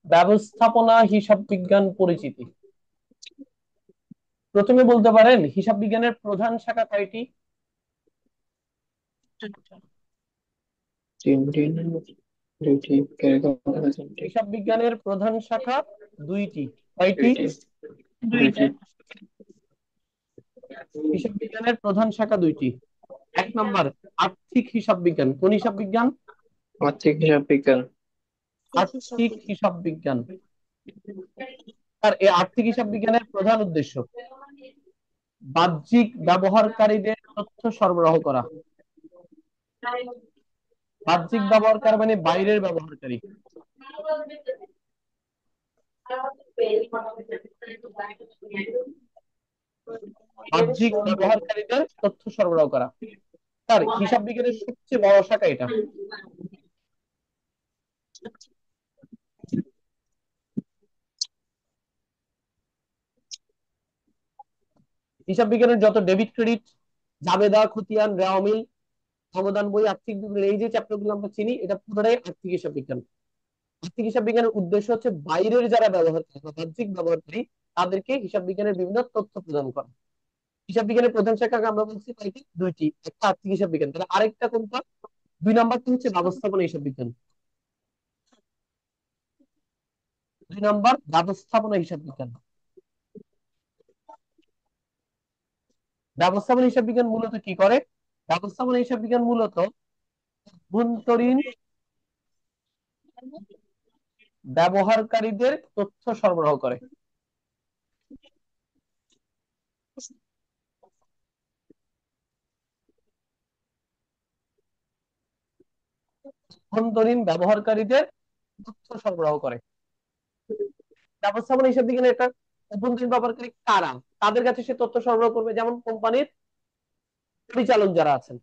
ব্যবস্থাপনা হিসাব বিজ্ঞান পরিচিতি। প্রথমে বলতে পারেন হিসাব বিজ্ঞানের প্রধান শাখা কয়টি? তিনটি, দুইটি, তিনটি, হিসাব বিজ্ঞানের প্রধান শাখা দুইটি। কয়টি? দুইটি, দুইটি। হিসাব বিজ্ঞানের প্রধান শাখা দুইটি। এক নম্বর আর্থিক হিসাব বিজ্ঞান। কোন হিসাব বিজ্ঞান? আর্থিক হিসাব বিজ্ঞান। আর্থিক হিসাব বিজ্ঞান। আর এই আর্থিক হিসাব বিজ্ঞানের প্রধান উদ্দেশ্য বাহ্যিক ব্যবহারকারীদের তথ্য সরবরাহ করা। বাহ্যিক ব্যবহারকারী মানে বাইরের ব্যবহারকারী। বাহ্যিক ব্যবহারকারীদের তথ্য সরবরাহ করা। তার হিসাব বিজ্ঞানের সবচেয়ে বড় শাখা এটা। হিসাব বিজ্ঞানের যত ডেবিট ক্রেডিট, জাবেদা, খতিয়ান, রেওয়া মিল, অবদান বই, আর্থিক বিজ্ঞান, এই যে চ্যাপ্টার গুলো আমরা চিনি, এটা পুরোটাই আর্থিক হিসাব বিজ্ঞান। আর্থিক হিসাব বিজ্ঞানের উদ্দেশ্য হচ্ছে বাইরের যারা ব্যবহারকারী বা বাহ্যিক ব্যবহারকারী তাদেরকে হিসাব বিজ্ঞানের বিভিন্ন তথ্য প্রদান করা। হিসাব বিজ্ঞানের প্রধান শাখাকে আমরা বলছি কয়টি? দুইটি। একটা আর্থিক হিসাব বিজ্ঞান, তাহলে আরেকটা কোনটা? দুই নাম্বারটা হচ্ছে ব্যবস্থাপনা হিসাব বিজ্ঞান। দুই নাম্বার ব্যবস্থাপনা হিসাব বিজ্ঞান। ব্যবস্থাপনা হিসাব বিজ্ঞান মূলত কি করে? ব্যবস্থাপনা হিসাব বিজ্ঞান মূলত অভ্যন্তরীণ ব্যবহারকারীদের তথ্য সরবরাহ করে। অভ্যন্তরীণ ব্যবহারকারীদের তথ্য সরবরাহ করে। ব্যবস্থাপনা হিসাব বিজ্ঞানের একটা অভ্যন্তরীণ ব্যবহারকারী কারা, তাদের কাছে সে তথ্য সরবরাহ করবে। যেমন কোম্পানির পরিচালক যারা আছেন,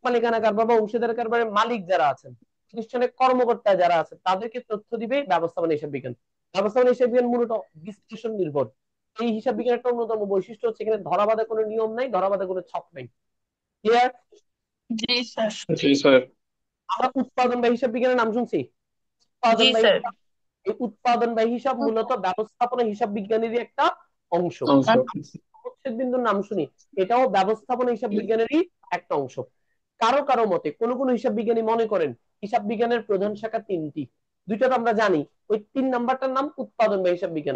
মালিকানা কারবার বা অংশীদার কারবারের মালিক যারা আছেন, প্রতিষ্ঠানের কর্মকর্তা যারা আছেন, তাদেরকে তথ্য দিবে ব্যবস্থাপনা হিসাব বিজ্ঞান। ব্যবস্থাপনা হিসাব বিজ্ঞান মূলত বিশ্লেষণ নির্ভর। এই হিসাব বিজ্ঞানের একটা অন্যতম বৈশিষ্ট্য হচ্ছে এখানে ধরাবাঁধা কোনো নিয়ম নাই, ধরাবাঁধা কোনো ছক নাই। ক্লিয়ার? জি স্যার। জি স্যার। আমরা উৎপাদন বা হিসাব বিজ্ঞানের নাম শুনছি। জি উৎপাদন বা স্যার। এই উৎপাদন বা হিসাব মূলত ব্যবস্থাপনা হিসাব বিজ্ঞানেরই একটা অংশ। অংশ। প্রত্যেক বিন্দুর নাম শুনি, এটাও ব্যবস্থাপনা হিসাব বিজ্ঞানেরই একটা অংশ। কারো কারো মতে কোন কোন হিসাব বিজ্ঞানী মনে করেন হিসাব বিজ্ঞানের প্রধান শাখা তিনটি। দুইটা তো আমরা জানি, ওই তিন নাম্বারটার নাম উৎপাদন বা হিসাব বিজ্ঞান।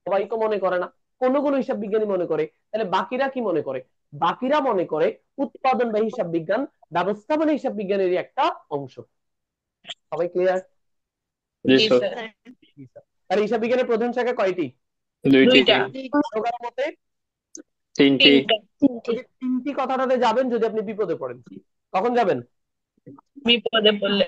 সবাই তো মনে করে না, কোন কোন হিসাব বিজ্ঞানী মনে করে। তাহলে বাকিরা কি মনে করে? বাকিরা মনে করে উৎপাদন বা হিসাব বিজ্ঞান ব্যবস্থাপনা হিসাব বিজ্ঞানেরই একটা অংশ। সবাই ক্লিয়ার? জি জি স্যার। স্যার। আর হিসাব বিজ্ঞানের প্রধান শাখা কয়টি? দুইটি। দুইটা। কারো মতে তিনটি। তিনটা। ওই যে তিনটি কথাটাতে যাবেন যদি আপনি বিপদে পড়েন। কখন যাবেন? বিপদে পড়লে।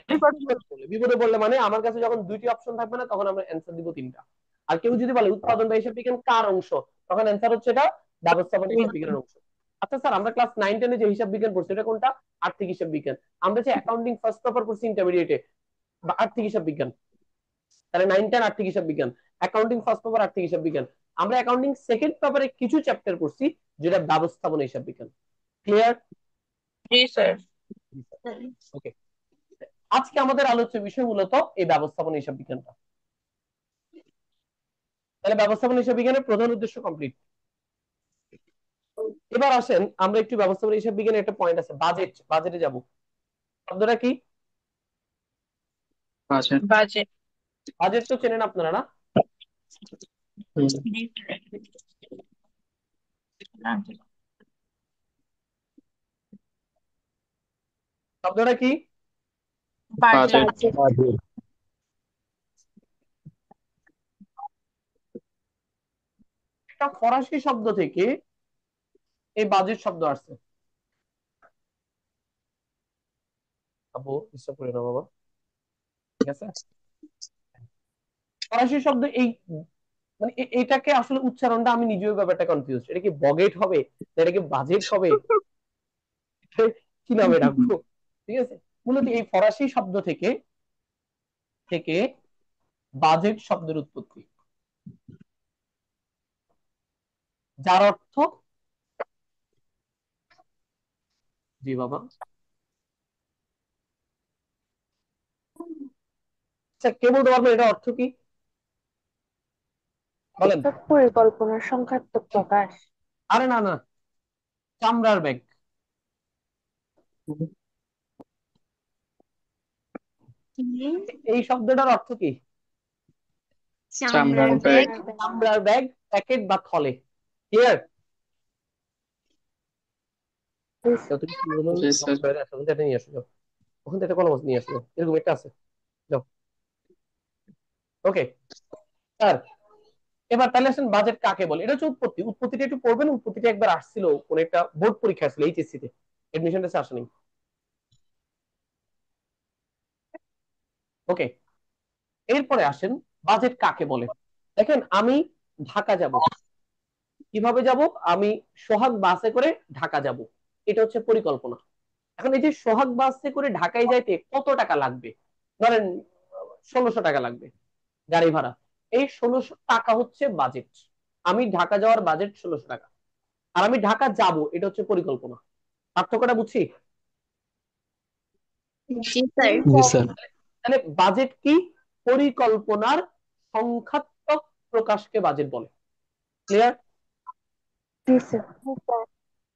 বিপদে পড়লে মানে আমার কাছে যখন দুইটি অপশন থাকবে না, তখন আমরা অ্যান্সার দিব তিনটা। আর কেউ যদি বলে উৎপাদন বা হিসাব বিজ্ঞান কার অংশ, তখন অ্যান্সার হচ্ছে এটা ব্যবস্থাপনা হিসাব বিজ্ঞানের অংশ। আচ্ছা স্যার, আমরা ক্লাস 9-10 যে হিসাব বিজ্ঞান পড়ছি এটা কোনটা? আর্থিক হিসাব বিজ্ঞান। আমরা যে অ্যাকাউন্টিং ফার্স্ট পেপার পড়ছি ইন্টারমিডিয়েটে বা আর্থিক হিসাব বিজ্ঞান, তাহলে 9-10 আর্থিক হিসাব বিজ্ঞান, অ্যাকাউন্টিং ফার্স্ট পেপার আর্থিক হিসাব বিজ্ঞান। আমরা অ্যাকাউন্টিং সেকেন্ড পেপারে কিছু চ্যাপ্টার পড়ছি যেটা ব্যবস্থাপনা হিসাব বিজ্ঞান। ক্লিয়ার? জি স্যার। ওকে, আজকে আমাদের আলোচ্য বিষয় মূলত এই ব্যবস্থাপনা হিসাব বিজ্ঞানটা। তাহলে ব্যবস্থাপনা হিসাব বিজ্ঞানের প্রধান উদ্দেশ্য কমপ্লিট। এবার আসেন আমরা একটু ব্যবস্থাপনা হিসাব বিজ্ঞানের একটা পয়েন্ট আছে, বাজেট। বাজেটে যাব। শব্দটা কি? বাজেট। বাজে। বাজেট তো চেনেন আপনারা না? জি স্যার। শব্দটা কি? বাজে। বাজেট। একটা ফরাসি শব্দ থেকে এই বাজেট শব্দ আসছে। আপু ডিস্টার্ব করে না বাবা, ঠিক আছে? ফরাসি শব্দ এই মানে এটাকে আসলে উচ্চারণটা আমি নিজেও ব্যাপারটা কনফিউজ, এটা কি বগেট হবে, এটা কি বাজেট হবে, কি নামে রাখবো? ঠিক আছে, মূলত এই ফরাসি শব্দ থেকে থেকে বাজেট শব্দের উৎপত্তি, যার অর্থ জি বাবা। আচ্ছা কে বলতে পারবেন এটা অর্থ কি বলেন? পরিকল্পনার সংখ্যাত্মক প্রকাশ। আরে না না, চামড়ার ব্যাগ। এই শব্দটার অর্থ কি? চামড়ার ব্যাগ। চামড়ার ব্যাগ, প্যাকেট বা থলে। ক্লিয়ার? তুমি জি স্যার। এটা নিয়ে আসো, যাও। ওখান থেকে একটা কলম নিয়ে আসো, যাও। এরকম একটা আছে, যাও। ওকে স্যার, এবার তাহলে আসেন বাজেট কাকে বলে। এটা হচ্ছে উৎপত্তি। উৎপত্তিটা একটু পড়বেন, উৎপত্তিটা একবার আসছিল কোন একটা বোর্ড পরীক্ষা আসছিল এইচএসসি তে, এডমিশন টেস্টে আসেনি। ওকে, এরপরে আসেন বাজেট কাকে বলে। দেখেন আমি ঢাকা যাব, কিভাবে যাব? আমি সোহাগ বাসে করে ঢাকা যাব, এটা হচ্ছে পরিকল্পনা। এখন এই যে সোহাগ বাসে করে ঢাকায় যাইতে কত টাকা লাগবে, ধরেন 1600 টাকা লাগবে গাড়ি ভাড়া। এই 1600 টাকা হচ্ছে বাজেট। আমি ঢাকা যাওয়ার বাজেট 1600 টাকা, আর আমি ঢাকা যাব এটা হচ্ছে পরিকল্পনা। পার্থক্যটা বুঝছি? জি স্যার। জি স্যার। তাহলে বাজেট কি? পরিকল্পনার সংখ্যাত্মক প্রকাশকে বাজেট বলে। ক্লিয়ার?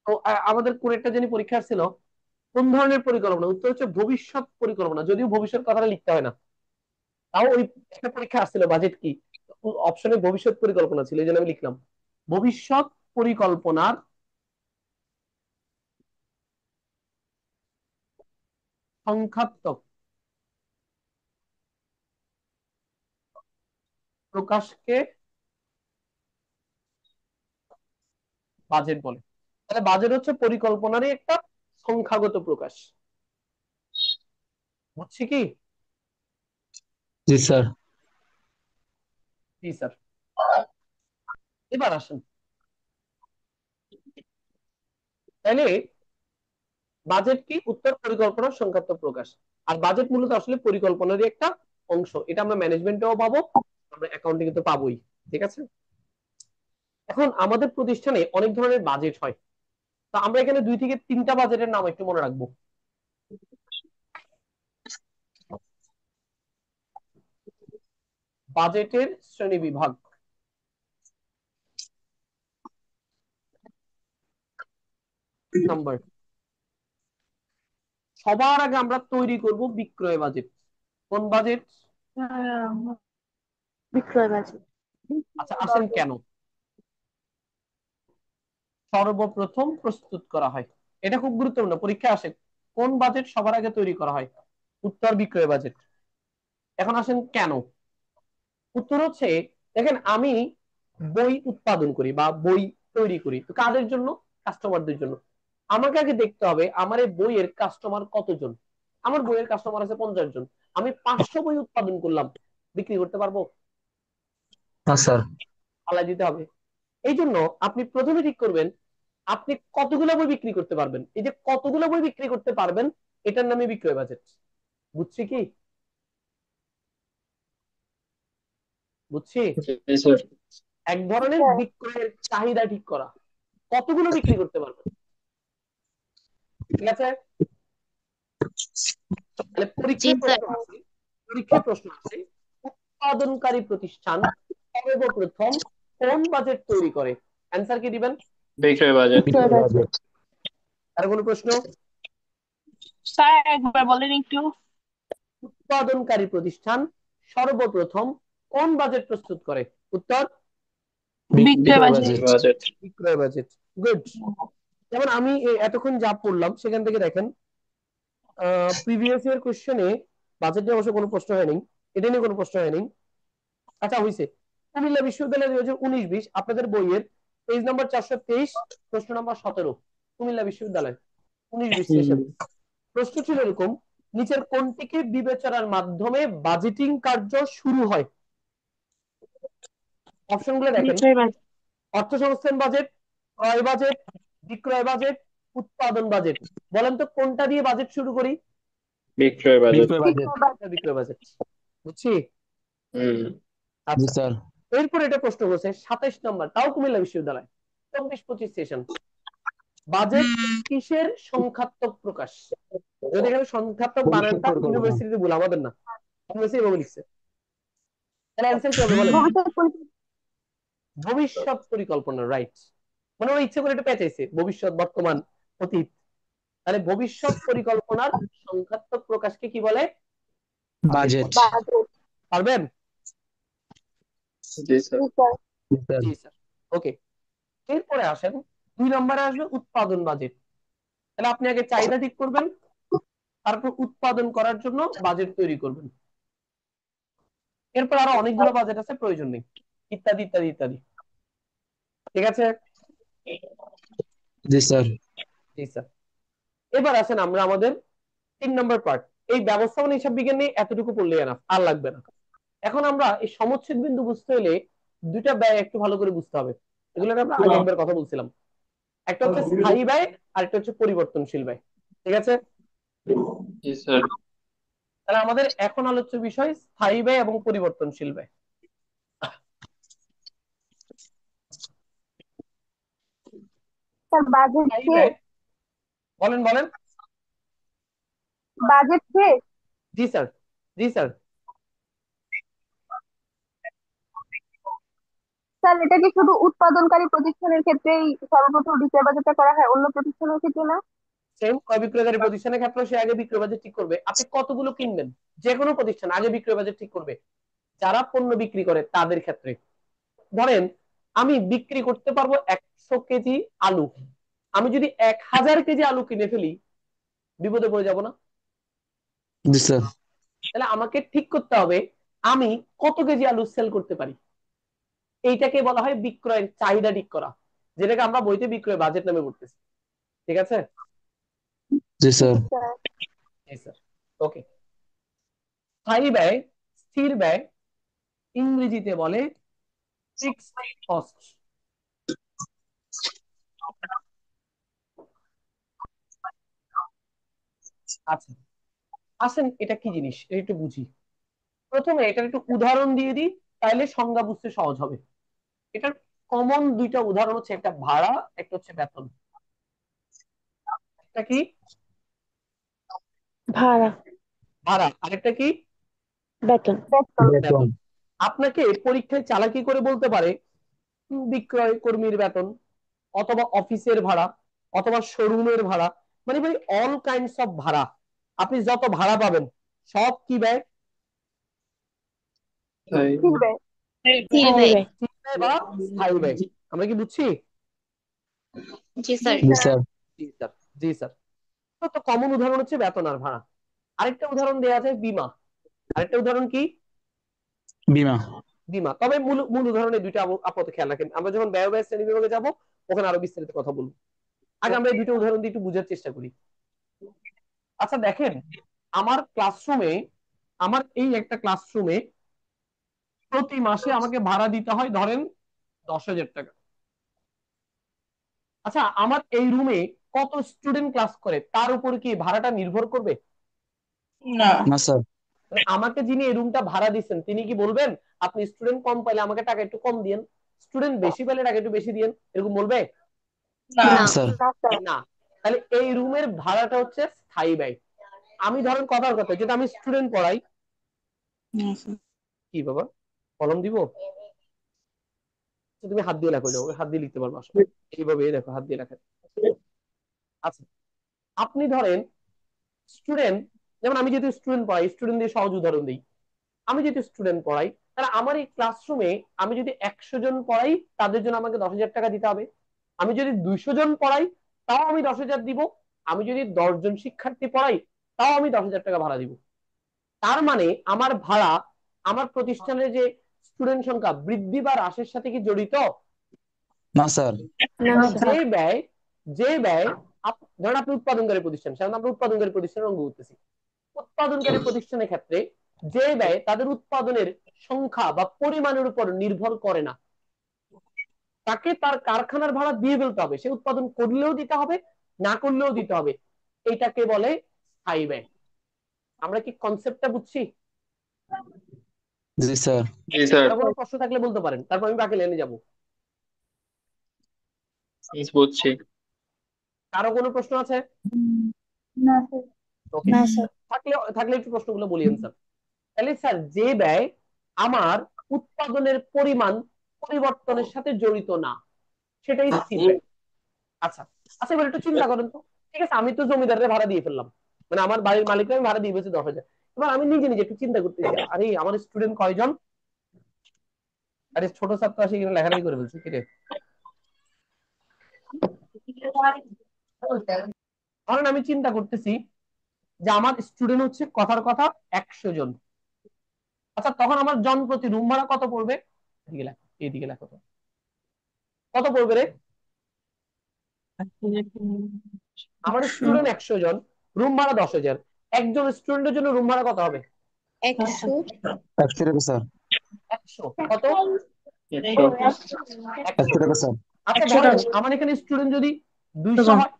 তো আমাদের কোন একটা জানি পরীক্ষা ছিল, কোন ধরনের পরিকল্পনা? উত্তর হচ্ছে ভবিষ্যৎ পরিকল্পনা, যদিও ভবিষ্যৎ কথাটা লিখতে হয় না, তাও ওই একটা পরীক্ষা আসছিল বাজেট কি, অপশনে ভবিষ্যৎ পরিকল্পনা ছিল, এই জন্য আমি লিখলাম ভবিষ্যৎ পরিকল্পনার সংখ্যাত্মক প্রকাশকে বাজেট বলে। তাহলে বাজেট হচ্ছে পরিকল্পনারই একটা সংখ্যাগত প্রকাশ। বুঝছি কি? জি স্যার। জি স্যার। এবার আসেন, তাহলে বাজেট কি? উত্তর পরিকল্পনার সংখ্যাত্মক প্রকাশ। আর বাজেট মূলত আসলে পরিকল্পনারই একটা অংশ। এটা আমরা ম্যানেজমেন্টেও পাবো, আমরা অ্যাকাউন্টিং তো পাবোই। ঠিক আছে, এখন আমাদের প্রতিষ্ঠানে অনেক ধরনের বাজেট হয়, তো আমরা এখানে 2 থেকে 3টা বাজেটের নাম একটু মনে রাখবো। বাজেটের শ্রেণী বিভাগ নাম্বার। সবার আগে আমরা তৈরি করব বিক্রয় বাজেট। কোন বাজেট? বিক্রয় বাজেট। আচ্ছা আসেন কেন সর্বপ্রথম প্রস্তুত করা হয়, এটা খুব গুরুত্বপূর্ণ, পরীক্ষা আসে। কোন বাজেট সবার আগে তৈরি করা হয়? উত্তর বিক্রয় বাজেট। এখন আসেন কেন। উত্তর হচ্ছে, দেখেন আমি বই উৎপাদন করি বা বই তৈরি করি, তো কাদের জন্য? কাস্টমারদের জন্য। আমাকে আগে দেখতে হবে আমার এই বইয়ের কাস্টমার কতজন। আমার বইয়ের কাস্টমার আছে 50 জন, আমি 500 বই উৎপাদন করলাম, বিক্রি করতে পারবো? হ্যাঁ স্যার। আলাই দিতে হবে। এই জন্য আপনি প্রথমে ঠিক করবেন আপনি কতগুলো বই বিক্রি করতে পারবেন। এই যে কতগুলো বই বিক্রি করতে পারবেন, এটার নামে বিক্রয় বাজেট। বুঝছি কি? বুঝছি। জি স্যার। এক ধরনের বিক্রয়ের চাহিদা ঠিক করা, কতগুলো বিক্রি করতে পারবেন। ঠিক আছে, তাহলে জি পরীক্ষায় স্যার। প্রশ্ন আছে, পরীক্ষায় প্রশ্ন আছে উৎপাদনকারী প্রতিষ্ঠান সর্বপ্রথম কোন বাজেট তৈরি করে? অ্যান্সার কি দিবেন? বিক্রয় বাজেট। বিক্রয় বাজেট। আর কোনো প্রশ্ন? স্যার একবার বলেন একটু। উৎপাদনকারী প্রতিষ্ঠান সর্বপ্রথম কোন বাজেট প্রস্তুত করে? উত্তর বিক্রয় বাজেট। বাজেট। বিক্রয় বাজেট। গুড। যেমন আমি এতক্ষণ যা পড়লাম সেখান থেকে দেখেন প্রিভিয়াস ইয়ার কোশ্চেনে বাজেট নিয়ে অবশ্য কোনো প্রশ্ন হয়নি, এটা নিয়ে কোনো প্রশ্ন হয়নি। আচ্ছা হয়েছে, কুমিল্লা বিশ্ববিদ্যালয় 2019-20 আপনাদের বইয়ের পেজ নাম্বার 423, প্রশ্ন নাম্বার 17, কুমিল্লা বিশ্ববিদ্যালয় 19-20 সেশন। প্রশ্ন ছিল এরকম, নিচের কোনটিকে বিবেচনার মাধ্যমে বাজেটিং কার্য শুরু হয়? অপশনগুলো দেখেন, বিক্রয় বাজেট। অর্থসংস্থান বাজেট, ক্রয় বাজেট, বিক্রয় বাজেট, উৎপাদন বাজেট। বলেন তো কোনটা দিয়ে বাজেট শুরু করি? বিক্রয় বাজেট। বিক্রয় বাজেট। বুঝছি। হুম। জি আচ্ছা, স্যার। এরপর এটা প্রশ্ন করছে 27 নম্বর, তাও কুমিল্লা বিশ্ববিদ্যালয় 24-25 সেশন। বাজেট কিসের সংখ্যাত্মক প্রকাশ? যদি এখানে সংখ্যাত্মক বানানটা ভবিষ্যৎ পরিকল্পনা। ইউনিভার্সিটিতে ভুল, আমাদের না, ইউনিভার্সিটি এভাবে লিখছে। তাহলে অ্যান্সার কি হবে বলেন? ভবিষ্যৎ পরিকল্পনা। ভবিষ্যৎ পরিকল্পনা, রাইট। মানে ওরা ইচ্ছে করে এটা পেঁচাইছে, ভবিষ্যৎ, বর্তমান, অতীত। তাহলে ভবিষ্যৎ পরিকল্পনার সংখ্যাত্মক প্রকাশকে কি বলে? বাজেট। বাজেট। পারবেন? জি স্যার। জি স্যার। জি স্যার। ওকে, এরপরে আসেন 2 নম্বরে আসবে উৎপাদন বাজেট। তাহলে আপনি আগে চাহিদা ঠিক করবেন, তারপর উৎপাদন করার জন্য বাজেট তৈরি করবেন। এরপর আরো অনেকগুলো বাজেট আছে, প্রয়োজন নেই, ইত্যাদি ইত্যাদি ইত্যাদি। ঠিক আছে? জি স্যার। জি স্যার। এবার আসেন আমরা আমাদের 3 নম্বর পার্ট। এই ব্যবস্থাপনা হিসাব বিজ্ঞান নিয়ে এতটুকু পড়লেই এনাফ, আর লাগবে না। এখন আমরা এই সমচ্ছেদ বিন্দু বুঝতে হলে দুইটা ব্যয় একটু ভালো করে বুঝতে হবে। এগুলো নিয়ে আমরা আগে একবার কথা বলছিলাম। একটা হচ্ছে স্থায়ী ব্যয়, আর একটা হচ্ছে পরিবর্তনশীল ব্যয়। ঠিক আছে? জি স্যার। তাহলে আমাদের এখন আলোচ্য বিষয় স্থায়ী ব্যয় এবং পরিবর্তনশীল ব্যয়। স্যার বাজেট স্থায়ী শেষ। ব্যয়, বলেন বলেন। বাজেট শেষ। জি স্যার। জি স্যার। স্যার এটা কি শুধু উৎপাদনকারী প্রতিষ্ঠানের ক্ষেত্রেই সর্বপ্রথম বিক্রয় বাজেটটা করা হয়, অন্য প্রতিষ্ঠানের ক্ষেত্রে না? সেম, ক্রয় বিক্রয়কারী প্রতিষ্ঠানের ক্ষেত্রে সে আগে বিক্রয় বাজেট ঠিক করবে। আপনি কতগুলো কিনবেন, যে কোনো প্রতিষ্ঠান আগে বিক্রয় বাজেট ঠিক করবে। যারা পণ্য বিক্রি করে তাদের ক্ষেত্রে, ধরেন আমি বিক্রি করতে পারবো 100 কেজি আলু, আমি যদি 1000 কেজি আলু কিনে ফেলি, বিপদে পড়ে যাব না? জি স্যার। তাহলে আমাকে ঠিক করতে হবে আমি কত কেজি আলু সেল করতে পারি। এইটাকে বলা হয় বিক্রয়ের চাহিদা ঠিক করা, যেটাকে আমরা বইতে বিক্রয় বাজেট নামে পড়তেছি। ঠিক আছে? জি স্যার। স্যার জি স্যার। ওকে, স্থায়ী ব্যয়, স্থির ব্যয় ইংরেজিতে বলে ফিক্সড কস্ট। আচ্ছা, আসেন এটা কি জিনিস এটা একটু বুঝি। প্রথমে এটার একটু উদাহরণ দিয়ে দিই, তাহলে সংজ্ঞা বুঝতে সহজ হবে। এটার কমন দুইটা উদাহরণ হচ্ছে, একটা ভাড়া, একটা হচ্ছে বেতন। একটা কি? ভাড়া। ভাড়া। আরেকটা কি? বেতন। বেতন। আপনাকে পরীক্ষায় চালাকি করে বলতে পারে বিক্রয় কর্মীর বেতন, অথবা অফিসের ভাড়া, অথবা শোরুমের ভাড়া, মানে ভাই অল কাইন্ডস অফ ভাড়া। আপনি যত ভাড়া পাবেন সব কি ব্যয়? তাই। স্থির ব্যয়। স্থির স্থায়ী ব্যয়। ব্যয়। স্থির ব্যয় বা স্থায়ী ব্যয়। আমরা কি বুঝছি? জি স্যার। জি স্যার। জি স্যার। জি স্যার। তো কমন উদাহরণ হচ্ছে বেতন আর ভাড়া। আরেকটা উদাহরণ দেওয়া যায় বীমা। আরেকটা উদাহরণ কি? বিমা। বীমা। তবে মূল মূল উদাহরণে দুইটা আপাতত খেয়াল রাখেন, আমরা যখন ব্যয় ব্যয় শ্রেণী বিভাগে যাবো ওখানে আরো বিস্তারিত কথা বলবো। আগে আমরা এই দুইটা উদাহরণ দিয়ে একটু বোঝার চেষ্টা করি। আচ্ছা দেখেন, আমার ক্লাসরুমে, আমার এই একটা ক্লাসরুমে প্রতি মাসে আমাকে ভাড়া দিতে হয় ধরেন 10,000 টাকা। আচ্ছা, আমার এই রুমে কত স্টুডেন্ট ক্লাস করে তার উপর কি ভাড়াটা নির্ভর করবে? না। না স্যার। মানে আমাকে যিনি এই রুমটা ভাড়া দিচ্ছেন তিনি কি বলবেন আপনি স্টুডেন্ট কম পাইলে আমাকে টাকা একটু কম দিয়েন, স্টুডেন্ট বেশি পাইলে টাকা একটু বেশি দিয়েন, এরকম বলবে? না। না স্যার। না স্যার। না। তাহলে এই রুমের ভাড়াটা হচ্ছে স্থায়ী ব্যয়। আমি ধরেন কথার কথা যেটা আমি স্টুডেন্ট পড়াই, কি বাবা কলম দিব? তুমি হাত দিয়ে লেখো, যাও হাত দিয়ে লিখতে পারবো আসলে, এইভাবে দেখো হাত দিয়ে লেখা। আচ্ছা, আপনি ধরেন স্টুডেন্ট, যেমন আমি যেহেতু স্টুডেন্ট পড়াই, স্টুডেন্ট দিয়ে সহজ উদাহরণ দিই। আমি যেহেতু স্টুডেন্ট পড়াই, তাহলে আমার এই ক্লাসরুমে আমি যদি 100 জন পড়াই তাদের জন্য আমাকে 10,000 টাকা দিতে হবে। আমি যদি 200 জন পড়াই তাও আমি 10,000 দিব। আমি যদি 10 জন শিক্ষার্থী পড়াই তাও আমি 10,000 টাকা ভাড়া দিব। তার মানে আমার ভাড়া আমার প্রতিষ্ঠানের যে স্টুডেন্ট সংখ্যা বৃদ্ধি বা হ্রাসের সাথে কি জড়িত? না স্যার। না মানে স্যার। যে ব্যয় ধরেন আপনি উৎপাদনকারী প্রতিষ্ঠান, সাধারণত আমরা উৎপাদনকারী প্রতিষ্ঠানের অঙ্গ করতেছি। উৎপাদনকারী প্রতিষ্ঠানের ক্ষেত্রে যে ব্যয় তাদের উৎপাদনের সংখ্যা বা পরিমাণের উপর নির্ভর করে না, তাকে তার কারখানার ভাড়া দিয়ে ফেলতে হবে, সে উৎপাদন করলেও দিতে হবে, না করলেও দিতে হবে। এটাকে বলে স্থায়ী ব্যয়। আমরা কি কনসেপ্টটা বুঝছি? জি স্যার। জি স্যার। কারো কোনো প্রশ্ন থাকলে বলতে পারেন, তারপর আমি বাকি লাইনে যাব। বুঝছি। কারো কোনো প্রশ্ন আছে? না স্যার। ওকে, না স্যার। থাকলে থাকলে একটু প্রশ্নগুলো বলি স্যার। তাহলে স্যার যে ব্যয় আমার উৎপাদনের পরিমাণ পরিবর্তনের সাথে জড়িত না, সেটাই স্থির ব্যয়। আচ্ছা আচ্ছা, এবার একটু চিন্তা করেন তো। ঠিক আছে, আমি তো জমিদারের ভাড়া দিয়ে ফেললাম, মানে আমার বাড়ির মালিককে আমি ভাড়া দিয়ে দিয়েছি 10,000। এবার আমি নিজে নিজে একটু চিন্তা করতেছি, আরে আমার স্টুডেন্ট কয়জন? আরে ছোট ছাত্র আসে এখানে লেখালেখি করে ফেলছে, কি রে? ধরেন আমি চিন্তা করতেছি যে আমার স্টুডেন্ট হচ্ছে কথার কথা 100 জন। আচ্ছা, তখন আমার জন প্রতি রুম ভাড়া কত পড়বে? এদিকে লেখো, এইদিকে লেখো তো, কত পড়বে রে? আমার স্টুডেন্ট 100 জন, রুম ভাড়া 10,000, একজন স্টুডেন্টের জন্য রুম ভাড়া কত হবে? 100। 100 টাকা স্যার। 100 কত? 100 100। 100 টাকা স্যার। আচ্ছা 100 ধরেন টাকা। আমার এখানে স্টুডেন্ট যদি 200 হয়,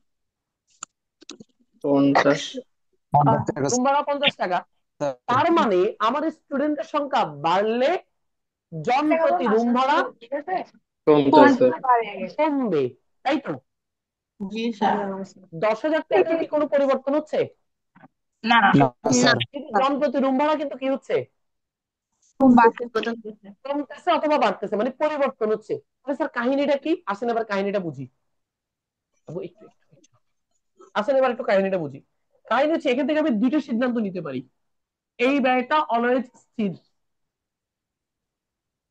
50 50 টাকা রুম ভাড়া 50 টাকা। স্যার। তার মানে আমার স্টুডেন্টের সংখ্যা বাড়লে জন প্রতি রুম ভাড়া কমতেছে। কমবে, তাই তো? জি স্যার। 10,000 টাকা কি কোনো পরিবর্তন হচ্ছে? না। না না। স্যার। কিন্তু জন প্রতি রুম ভাড়া কিন্তু কি হচ্ছে? কমতেছে অথবা বাড়তেছে, মানে পরিবর্তন হচ্ছে। তাহলে স্যার কাহিনীটা কি? আসেন এবার কাহিনীটা বুঝি। আবু, একটু আসেন এবার একটু কাহিনীটা বুঝি। কাহিনী হচ্ছে এখান থেকে আমি দুইটা সিদ্ধান্ত নিতে পারি। এই ব্যয়টা অলওয়েজ স্থির,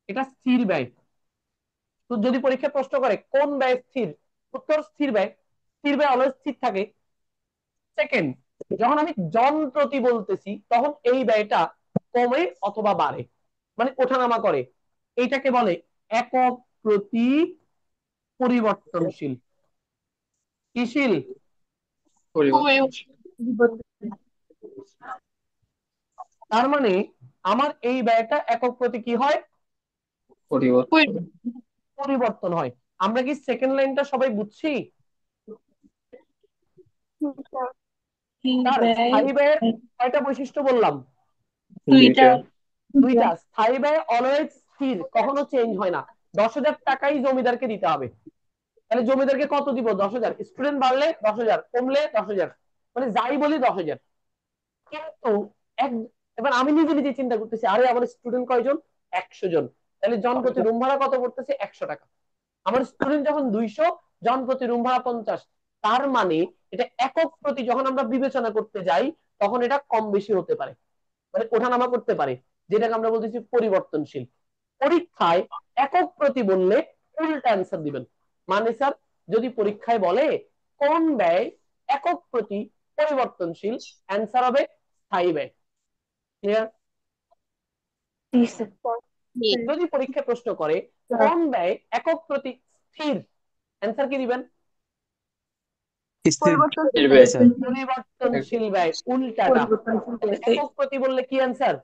এটা স্থির ব্যয়। তো যদি পরীক্ষা প্রশ্ন করে কোন ব্যয় স্থির, উত্তর স্থির ব্যয়। স্থির ব্যয় অলওয়েজ স্থির থাকে। সেকেন্ড, যখন আমি জন প্রতি বলতেছি তখন এই ব্যয়টা কমে অথবা বাড়ে, মানে ওঠানামা করে। এইটাকে বলে একক প্রতি পরিবর্তনশীল। কিশীল? পরিবর্তন তার মানে আমার এই ব্যয়টা একক প্রতি কি হয়? পরিবর্তন পরিবর্তন হয়। আমরা কি সেকেন্ড লাইনটা সবাই বুঝছি? তার স্থায়ী ব্যয়ের কয়টা বৈশিষ্ট্য বললাম? দুইটা। দুইটা। স্থায়ী ব্যয় অলওয়েজ স্থির, কখনো চেঞ্জ হয় না। 10,000 টাকাই জমিদারকে দিতে হবে। তাহলে জমিদারকে কত দিব? 10,000। স্টুডেন্ট বাড়লে 10,000, কমলে 10,000, মানে যাই বলি 10,000। কিন্তু এক, এবার আমি নিজে নিজে চিন্তা করতেছি, আরে আমার স্টুডেন্ট কয়জন? 100 জন। তাহলে জন প্রতি রুম ভাড়া কত পড়তেছে? 100 টাকা। আমার স্টুডেন্ট যখন 200, জন প্রতি রুম ভাড়া 50। তার মানে এটা একক প্রতি যখন আমরা বিবেচনা করতে যাই তখন এটা কম বেশি হতে পারে, মানে ওঠানামা করতে পারে, যেটাকে আমরা বলতেছি পরিবর্তনশীল। পরীক্ষায় একক প্রতি বললে উল্টা অ্যান্সার দিবেন। মানে স্যার, যদি পরীক্ষায় বলে কোন ব্যয় একক প্রতি পরিবর্তনশীল, অ্যান্সার হবে স্থায়ী ব্যয়। ক্লিয়ার? যদি পরীক্ষায় প্রশ্ন করে কোন ব্যয় একক প্রতি স্থির, অ্যান্সার কি দিবেন? স্থির পরিবর্তনশীল ব্যয়। স্যার। পরিবর্তনশীল ব্যয়, উল্টাটা। তাহলে একক প্রতি বললে কি অ্যান্সার?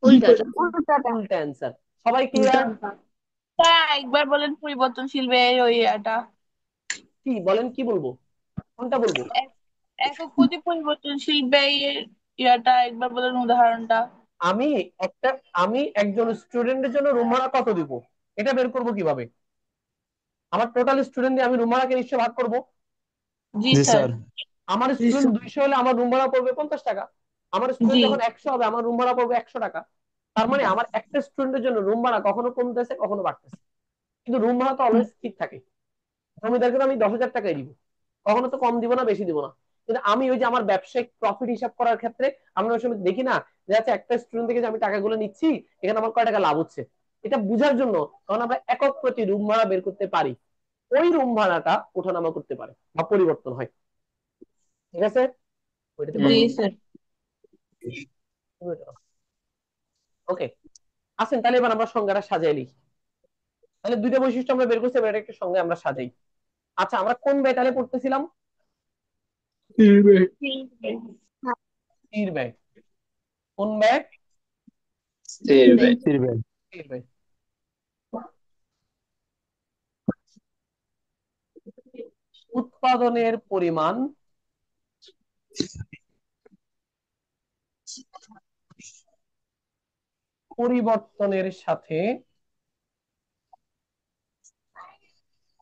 উল্টাটা। উল্টাটা। উল্টা অ্যান্সার। সবাই ক্লিয়ার? স্যার একবার বলেন পরিবর্তনশীল ব্যয় ওই এটা। কি বলেন, কি বলবো, কোনটা বলবো? এক- একক প্রতি পরিবর্তনশীল ব্যয়ের ইয়াটা একবার বলেন উদাহরণটা। আমি একটা, আমি একজন স্টুডেন্টের জন্য রুম ভাড়া কত দিব, এটা বের করব কিভাবে? আমার টোটাল স্টুডেন্ট দিয়ে আমি রুম ভাড়াকে নিশ্চয় ভাগ করব। জি জি স্যার। স্যার। আমার স্টুডেন্ট 200 হলে আমার রুম ভাড়া পড়বে 50 টাকা। আমার স্টুডেন্ট জি। যখন 100 হবে আমার রুম ভাড়া পড়বে 100 টাকা। তার মানে আমার একটা স্টুডেন্টের জন্য রুম ভাড়া কখনো কমতেছে কখনো বাড়তেছে, কিন্তু রুম ভাড়া তো অলওয়েজ স্থির থাকে। জমিদারকে তো আমি 10,000 টাকাই দিব, কখনো তো কম দিব না, বেশি দিব না। কিন্তু আমি ওই যে আমার ব্যবসায়িক প্রফিট হিসাব করার ক্ষেত্রে আমরা ওই সময় দেখি না যে আচ্ছা একটা স্টুডেন্ট থেকে যে আমি টাকাগুলো নিচ্ছি এখানে আমার কয় টাকা লাভ হচ্ছে, এটা বুঝার জন্য তখন আমরা একক প্রতি রুম ভাড়া বের করতে পারি। ওই রুম ভাড়াটা ওঠানামা করতে পারে বা পরিবর্তন হয়। ঠিক আছে? ওইটাতে জি বলবো। স্যার। ওকে, আসেন তাহলে এবার আমরা সংজ্ঞাটা সাজাই লিখি। তাহলে দুইটা বৈশিষ্ট্য আমরা বের করছি, এবার একটা সংজ্ঞা আমরা সাজাই। আচ্ছা, আমরা কোন ব্যয় তাহলে পড়তেছিলাম? স্থির ব্যয়। কোন ব্যয়? স্থির ব্যয়। স্থির ব্যয়। স্থির ব্যয়। উৎপাদনের পরিমাণ পরিবর্তনের সাথে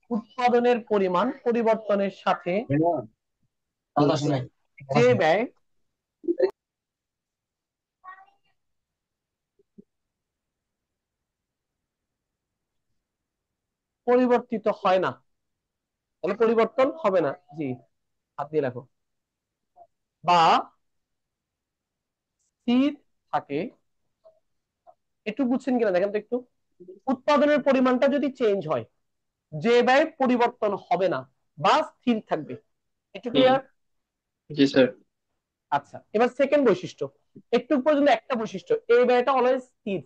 উৎপাদনের পরিমাণ পরিবর্তনের সাথে যে ব্যয় পরিবর্তিত হয় না, তাহলে পরিবর্তন হবে না। জি, হাত দিয়ে লেখো। বা স্থির থাকে, একটু বুঝছেন কিনা দেখেন তো একটু। উৎপাদনের পরিমাণটা যদি চেঞ্জ হয়, যে ব্যয় পরিবর্তন হবে না বা স্থির থাকবে। একটু ক্লিয়ার? জি স্যার। আচ্ছা, এবার সেকেন্ড বৈশিষ্ট্য, একটু পর্যন্ত একটা বৈশিষ্ট্য, এই ব্যয়টা অলওয়েজ স্থির,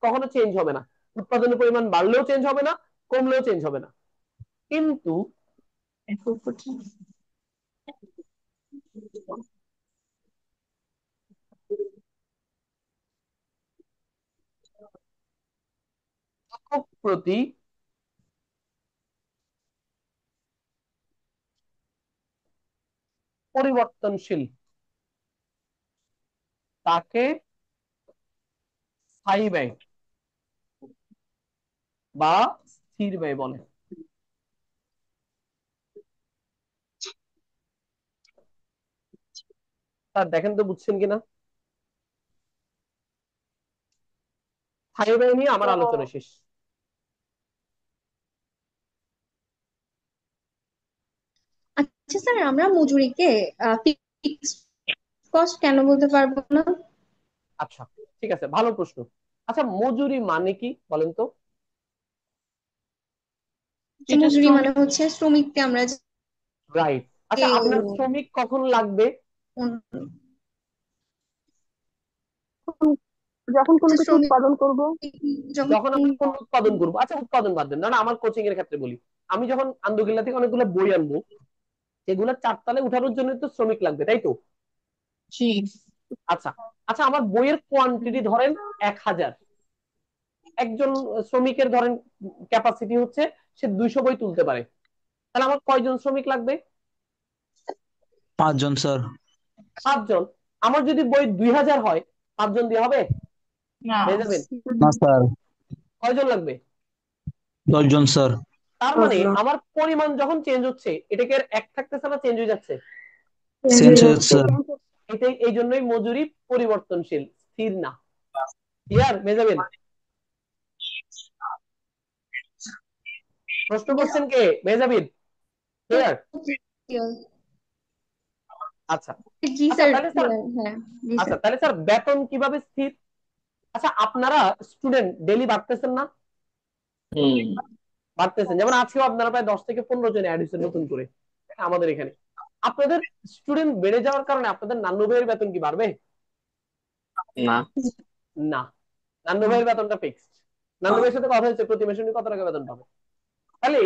কখনো চেঞ্জ হবে না। উৎপাদনের পরিমাণ বাড়লেও চেঞ্জ হবে না, কমলেও চেঞ্জ হবে না। কিন্তু একক প্রতি পরিবর্তনশীল তাকে স্থায়ী ব্যয় বা স্থির ব্যয় বলে। তার দেখেন তো বুঝছেন কিনা। স্থায়ী ব্যয় নিয়ে আমার আলোচনা শেষ। আচ্ছা স্যার, আমরা মজুরিকে ফিক্সড কস্ট কেন বলতে পারবো না? আচ্ছা, ঠিক আছে, ভালো প্রশ্ন। আচ্ছা, মজুরি মানে কি বলেন তো? যেটা মজুরি শ্রমিক মানে হচ্ছে শ্রমিককে আমরা রাইট। আচ্ছা, আপনার শ্রমিক কখন লাগবে? যখন কোনো কিছু শ্রমিক উৎপাদন করব। যখন আমরা কোন উৎপাদন করবো। আচ্ছা, উৎপাদন বাদ দেন, না আমার কোচিং এর ক্ষেত্রে বলি। আমি যখন আন্দোগিল্লা থেকে অনেকগুলো বই আনবো, এগুলো চারতলায় উঠানোর জন্য তো শ্রমিক লাগবে, তাই তো? জি আচ্ছা আচ্ছা, আমার বইয়ের কোয়ান্টিটি ধরেন 1000, একজন শ্রমিকের ধরেন ক্যাপাসিটি হচ্ছে সে 200 বই তুলতে পারে, তাহলে আমার কয়জন শ্রমিক লাগবে? 5 জন স্যার। 5 জন। আমার যদি বই 2000 হয়, 5 জন দিয়ে হবে? না হয়ে যাবেন? না স্যার, কয়জন লাগবে? 10 জন স্যার। তার মানে আমার পরিমাণ যখন চেঞ্জ হচ্ছে, এটাকে আর এক থাকতেছে না, চেঞ্জ হয়ে যাচ্ছে। চেঞ্জ হয়েছে স্যার। এটাই, এই জন্যই মজুরি পরিবর্তনশীল, স্থির না। ক্লিয়ার মেজাবিন? প্রশ্ন করছেন কে? মেজাবিন? ক্লিয়ার? আচ্ছা জি আচ্ছা, স্যার। তাহলে স্যার, হ্যাঁ জি আচ্ছা স্যার। তাহলে স্যার বেতন কিভাবে স্থির? আচ্ছা, আপনারা স্টুডেন্ট ডেলি বাড়তেছেন না? বাড়তেছেন, যেমন আজকেও আপনারা প্রায় 10 থেকে 15 জন অ্যাড হয়েছে নতুন করে আমাদের এখানে। আপনাদের স্টুডেন্ট বেড়ে যাওয়ার কারণে আপনাদের নান্নু ভাইয়ের বেতন কি বাড়বে? না। না, নান্নু ভাইয়ের বেতনটা ফিক্সড। নান্নু ভাইয়ের সাথে কথা হয়েছে প্রতি মাসে উনি কত টাকা বেতন পাবে। তাহলে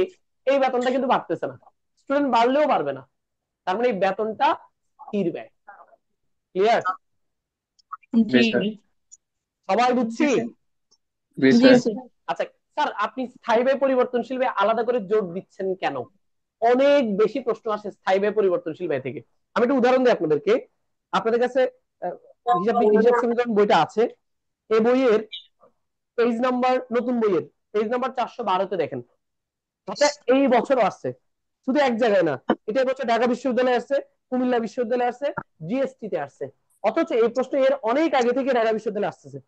এই বেতনটা কিন্তু বাড়তেছে না, স্টুডেন্ট বাড়লেও বাড়বে না, তার মানে এই বেতনটা স্থির ব্যয়। ক্লিয়ার? জি সবাই বুঝছি? জি স্যার। আচ্ছা স্যার, আপনি স্থায়ী ব্যয় পরিবর্তনশীল ব্যয় আলাদা করে জোর দিচ্ছেন কেন? অনেক বেশি প্রশ্ন আসে স্থায়ী ব্যয় পরিবর্তনশীল ব্যয় থেকে। আমি একটা উদাহরণ দিই আপনাদেরকে। আপনাদের কাছে হিসাব সমীকরণ বইটা আছে, এই বইয়ের পেজ নাম্বার, নতুন বইয়ের পেজ নাম্বার 412-তে দেখেন। এটা এই বছরও আসছে, শুধু এক জায়গায় না, এটা এবছর ঢাকা বিশ্ববিদ্যালয়ে আসছে, কুমিল্লা বিশ্ববিদ্যালয়ে আসছে, জিএসটি তে আসছে। অথচ এই প্রশ্ন এর অনেক আগে থেকে ঢাকা বিশ্ববিদ্যালয়ে আসতেছে।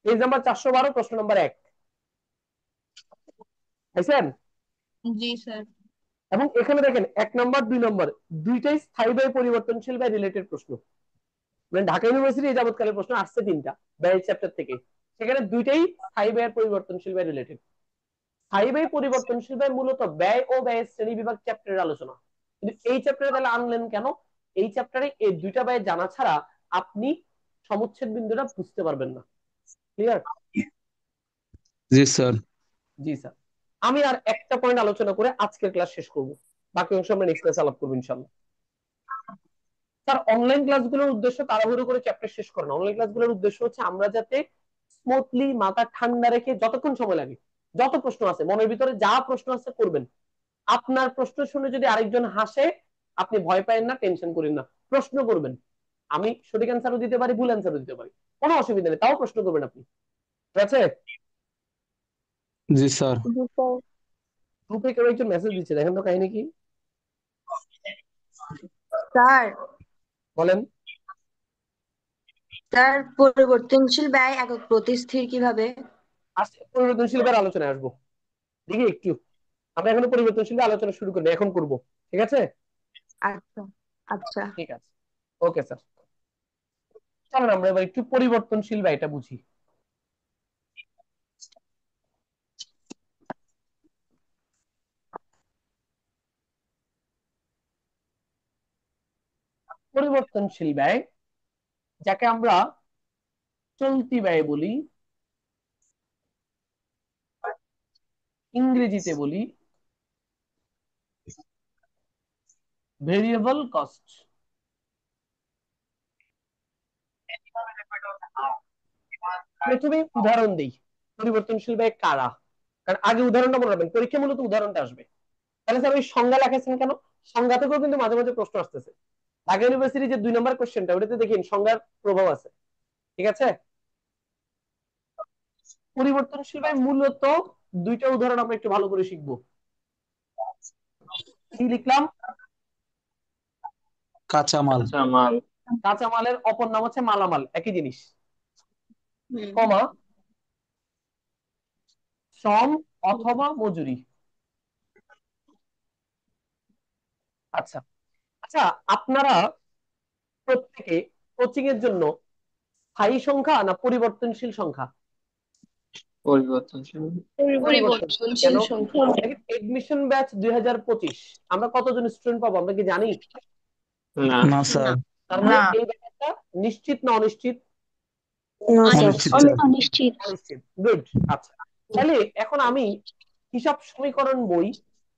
পেজ নাম্বার 412, প্রশ্ন নাম্বার 1। বুঝছেন? জি স্যার। এবং এখানে দেখেন 1 নম্বর 2 নম্বর দুইটাই স্থায়ী ব্যয় পরিবর্তনশীল ব্যয় রিলেটেড প্রশ্ন। মানে ঢাকা ইউনিভার্সিটি এই যাবৎকালের প্রশ্ন আসছে 3টা ব্যয় চ্যাপ্টার থেকে, সেখানে দুইটাই স্থায়ী ব্যয় পরিবর্তনশীল ব্যয় রিলেটেড। স্থায়ী ব্যয় পরিবর্তনশীল ব্যয় মূলত ব্যয় ও ব্যয়ের শ্রেণী বিভাগ চ্যাপ্টারের আলোচনা, কিন্তু এই চ্যাপ্টারে তাহলে আনলেন কেন? এই চ্যাপ্টারে এই দুইটা ব্যয় জানা ছাড়া আপনি সমুচ্ছেদ বিন্দুটা বুঝতে পারবেন না। ক্লিয়ার? জি স্যার। জি স্যার। আমি আর একটা পয়েন্ট আলোচনা করে আজকের ক্লাস শেষ করব, বাকি অংশ আমরা নেক্সট ক্লাসে আলাপ করবো ইনশাআল্লাহ। স্যার, অনলাইন ক্লাসগুলোর উদ্দেশ্য তাড়াহুড়ো করে চ্যাপ্টার শেষ করে না। অনলাইন ক্লাসগুলোর উদ্দেশ্য হচ্ছে আমরা যাতে স্মুথলি মাথা ঠান্ডা রেখে যতক্ষণ সময় লাগে, যত প্রশ্ন আছে মনের ভিতরে যা প্রশ্ন আছে করবেন। আপনার প্রশ্ন শুনে যদি আরেকজন হাসে, আপনি ভয় পাবেন না, টেনশন করেন না, প্রশ্ন করবেন। আমি সঠিক অ্যান্সারও দিতে পারি, ভুল অ্যান্সারও দিতে পারি, কোনো অসুবিধা নেই, তাও প্রশ্ন করবেন আপনি। ঠিক আছে? জি স্যার। জি স্যার। গ্রুপে কেউ একজন মেসেজ দিচ্ছে, দেখেন তো কাহিনী কি। স্যার বলেন। স্যার পরিবর্তনশীল ব্যয় একক প্রতিস্থির কিভাবে? আজকে পরিবর্তনশীল ব্যয়ের আলোচনায় আসবো, দেখি একটু। আমরা এখনো পরিবর্তনশীল ব্যয় আলোচনা শুরু করিনি, এখন করব। ঠিক আছে, আচ্ছা আচ্ছা ঠিক আছে, ওকে স্যার। চলেন আমরা এবার একটু পরিবর্তনশীল ব্যয়টা বুঝি। পরিবর্তনশীল ব্যয়, যাকে আমরা চলতি ব্যয় বলি, ইংরেজিতে বলি ভেরিয়েবল কস্ট। প্রথমে উদাহরণ দিই, পরিবর্তনশীল ব্যয় কারা, কারণ আগে উদাহরণটা মনে রাখবেন, পরীক্ষা মূলত উদাহরণটা আসবে। তাহলে স্যার ওই সংজ্ঞা লেখাছেন কেন? সংজ্ঞা থেকেও কিন্তু মাঝে মাঝে প্রশ্ন আসতেছে। ঢাকা ইউনিভার্সিটি যে 2 নম্বর কোশ্চেনটা, ওটাতে দেখেন সংজ্ঞার প্রভাব আছে। ঠিক আছে, পরিবর্তনশীল ব্যয় মূলত দুইটা উদাহরণ আমরা একটু ভালো করে শিখবো। কি লিখলাম? কাঁচামাল। কাঁচামাল। কাঁচামালের অপর নাম হচ্ছে মালামাল, একই জিনিস, কমা শ্রম অথবা মজুরি। আচ্ছা আচ্ছা, আপনারা প্রত্যেকে কোচিং এর জন্য স্থায়ী সংখ্যা না পরিবর্তনশীল সংখ্যা? পরিবর্তনশীল। পরিবর্তনশীল কেন? এডমিশন ব্যাচ 2025 আমরা কতজন স্টুডেন্ট পাবো আমরা কি জানি? না। না স্যার, তার মানে না। এই ব্যাপারটা নিশ্চিত না অনিশ্চিত? অনিশ্চিত স্যার। অনিশ্চিত। অনিশ্চিত, গুড। আচ্ছা, তাহলে এখন আমি হিসাব সমীকরণ বই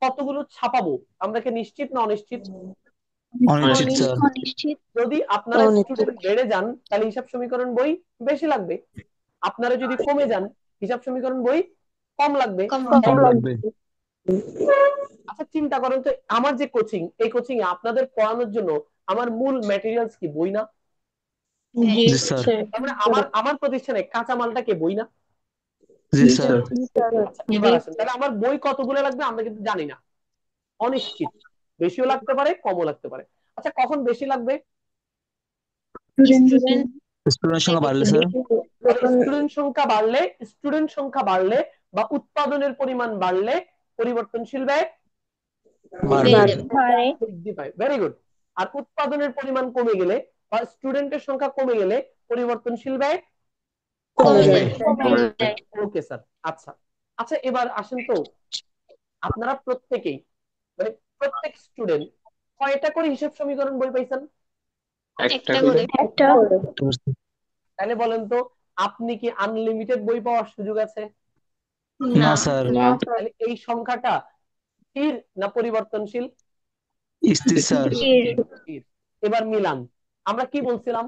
কতগুলো ছাপাবো আমরা কি নিশ্চিত না অনিশ্চিত? অনিশ্চিত স্যার। অনিশ্চিত। যদি আপনারা স্টুডেন্ট বেড়ে যান তাহলে হিসাব সমীকরণ বই বেশি লাগবে, আপনারা যদি কমে যান হিসাব সমীকরণ বই কম লাগবে। কম লাগবে। আচ্ছা চিন্তা করেন তো, আমার যে কোচিং, এই কোচিং এ আপনাদের পড়ানোর জন্য আমার মূল ম্যাটেরিয়ালস কি বই না? জি জি স্যার। স্যার। তার মানে আমার প্রতিষ্ঠানে কাঁচামালটা কে বই না? জি জি স্যার। স্যার। আচ্ছা, এবার আসেন, তাহলে আমার বই কতগুলো লাগবে আমরা কিন্তু জানি না, অনিশ্চিত, বেশিও লাগতে পারে কমও লাগতে পারে। আচ্ছা কখন বেশি লাগবে? স্টুডেন্ট সংখ্যা বাড়লে স্যার। স্টুডেন্ট সংখ্যা বাড়লে, স্টুডেন্ট সংখ্যা বাড়লে বা উৎপাদনের পরিমাণ বাড়লে পরিবর্তনশীল ব্যয় বাড়বে। বৃদ্ধি পায়। Very good. আর উৎপাদনের পরিমাণ কমে গেলে বা স্টুডেন্টের সংখ্যা কমে গেলে পরিবর্তনশীল ব্যয় কমে যায়। Okay sir. আচ্ছা আচ্ছা, এবার আসেন তো, আপনারা প্রত্যেকেই মানে প্রত্যেক স্টুডেন্ট কয়টা করে হিসাব সমীকরণ বই পাইছেন? একটা করে। একটা। তাহলে বলেন তো, আপনি কি আনলিমিটেড বই পাওয়ার সুযোগ আছে? না স্যার, না। তাহলে এই সংখ্যাটা স্থির না পরিবর্তনশীল? স্থির স্যার। স্থির। এবার মিলান, আমরা কি বলছিলাম?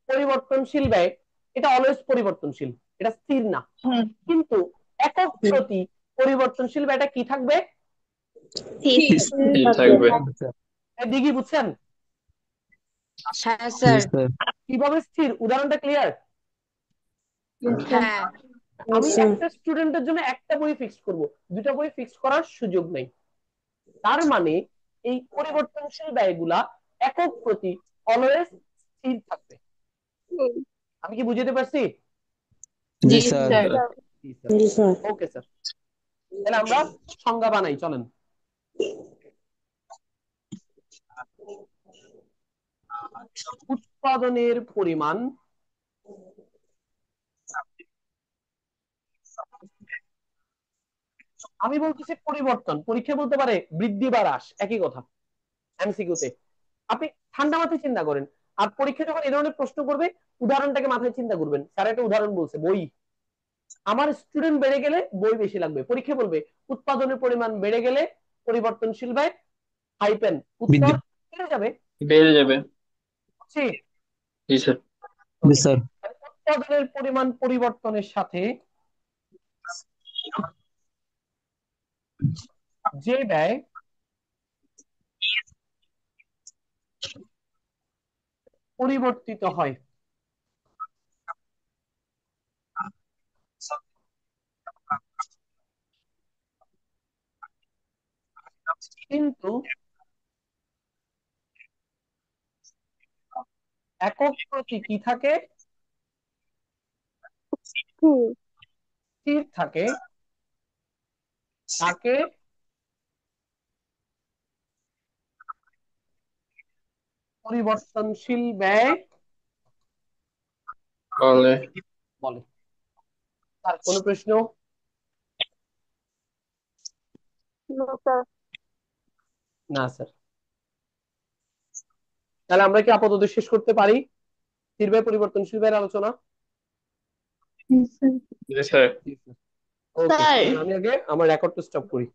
পরিবর্তনশীল ব্যয় এটা অলওয়েজ পরিবর্তনশীল, এটা স্থির না, হুম। কিন্তু একক প্রতি পরিবর্তনশীল ব্যয়টা কি থাকবে? স্থির থাকবে। দিঘি বুঝছেন? হ্যাঁ জি স্যার। স্যার। কিভাবে স্থির, উদাহরণটা ক্লিয়ার? হ্যাঁ আমি একটা স্টুডেন্টের জন্য একটা বই ফিক্স করব, দুটা বই ফিক্স করার সুযোগ নেই। তার মানে এই পরিবর্তনশীল ব্যয়গুলা একক প্রতি অলওয়েজ স্থির থাকবে। আমি কি বুঝাতে পারছি? জি জি স্যার। স্যার। ওকে স্যার, তাহলে আমরা সংজ্ঞা বানাই, চলেন। উৎপাদনের পরিমাণ আমি বলতেছি পরিবর্তন, পরীক্ষা বলতে পারে বৃদ্ধি বা হ্রাস, একই কথা এমসিকিউতে। আপনি ঠান্ডা মাথায় চিন্তা করেন, আর পরীক্ষা যখন এই ধরনের প্রশ্ন করবে উদাহরণটাকে মাথায় চিন্তা করবেন। স্যার একটা উদাহরণ বলছে, বই, আমার স্টুডেন্ট বেড়ে গেলে বই বেশি লাগবে। পরীক্ষা বলবে উৎপাদনের পরিমাণ বেড়ে গেলে পরিবর্তনশীল ব্যয় হাইপেন, উত্তর বৃদ্ধি। বেড়ে যাবে। বেড়ে যাবে। ঠিক। জি স্যার। জি স্যার। উৎপাদনের পরিমাণ পরিবর্তনের সাথে যে ব্যয় পরিবর্তিত হয় কিন্তু একক প্রতি কি থাকে, স্থির থাকে, তাকে পরিবর্তনশীল ব্যয় বলে। বলে। আর কোনো প্রশ্ন? স্যার না স্যার। তাহলে আমরা কি আপাতত শেষ করতে পারি স্থির ব্যয় পরিবর্তনশীল ব্যয়ের আলোচনা? জি স্যার। ওকে, স্যার আমি আগে আমার রেকর্ডটা স্টপ করি।